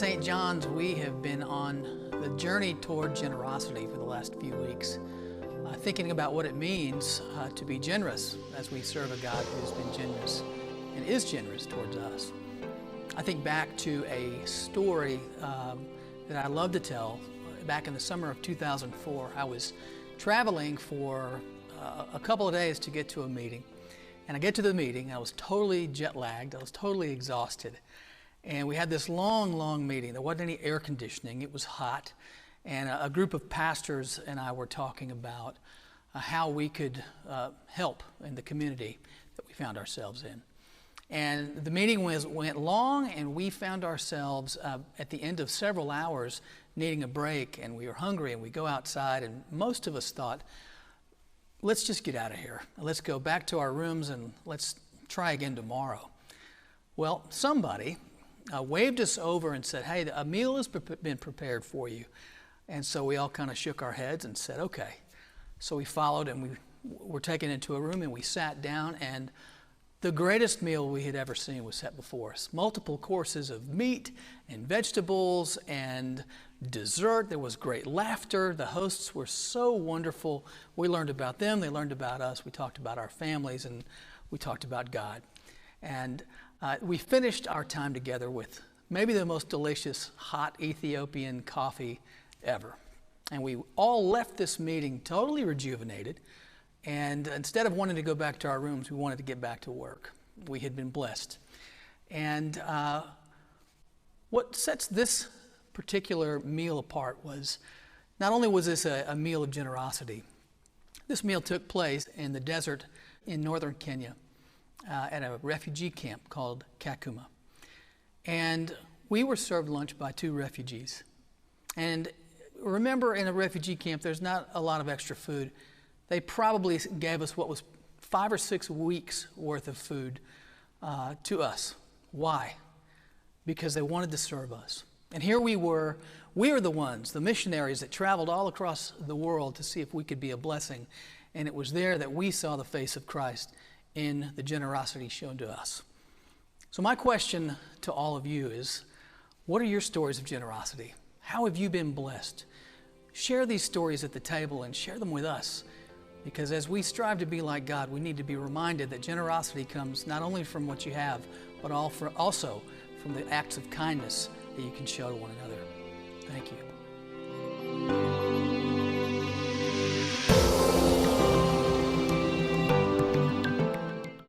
St. John's, we have been on the journey toward generosity for the last few weeks, thinking about what it means to be generous as we serve a God who's been generous and is generous towards us. I think back to a story that I love to tell. Back in the summer of 2004, I was traveling for a couple of days to get to a meeting. And I get to the meeting, I was totally jet lagged, I was totally exhausted. And we had this long meeting. There wasn't any air conditioning, it was hot. And a group of pastors and I were talking about how we could help in the community that we found ourselves in. And the meeting went long, and we found ourselves at the end of several hours needing a break, and we were hungry, and we go outside, and most of us thought, let's just get out of here. Let's go back to our rooms and let's try again tomorrow. Well, somebody waved us over and said, hey, a meal has been prepared for you. And so we all kind of shook our heads and said, okay. So we followed, and we were taken into a room, and we sat down, and the greatest meal we had ever seen was set before us. Multiple courses of meat and vegetables and dessert. There was great laughter. The hosts were so wonderful. We learned about them. They learned about us. We talked about our families, and we talked about God. And we finished our time together with maybe the most delicious hot Ethiopian coffee ever. And we all left this meeting totally rejuvenated. And instead of wanting to go back to our rooms, we wanted to get back to work. We had been blessed. And what sets this particular meal apart was not only was this a meal of generosity, this meal took place in the desert in northern Kenya at a refugee camp called Kakuma. And we were served lunch by 2 refugees. And remember, in a refugee camp, there's not a lot of extra food. They probably gave us what was 5 or 6 weeks worth of food to us. Why? Because they wanted to serve us. And here we were the ones, the missionaries that traveled all across the world to see if we could be a blessing. And it was there that we saw the face of Christ in the generosity shown to us. So my question to all of you is, what are your stories of generosity? How have you been blessed? Share these stories at the table and share them with us. Because as we strive to be like God, we need to be reminded that generosity comes not only from what you have, but also from the acts of kindness that you can show to one another. Thank you.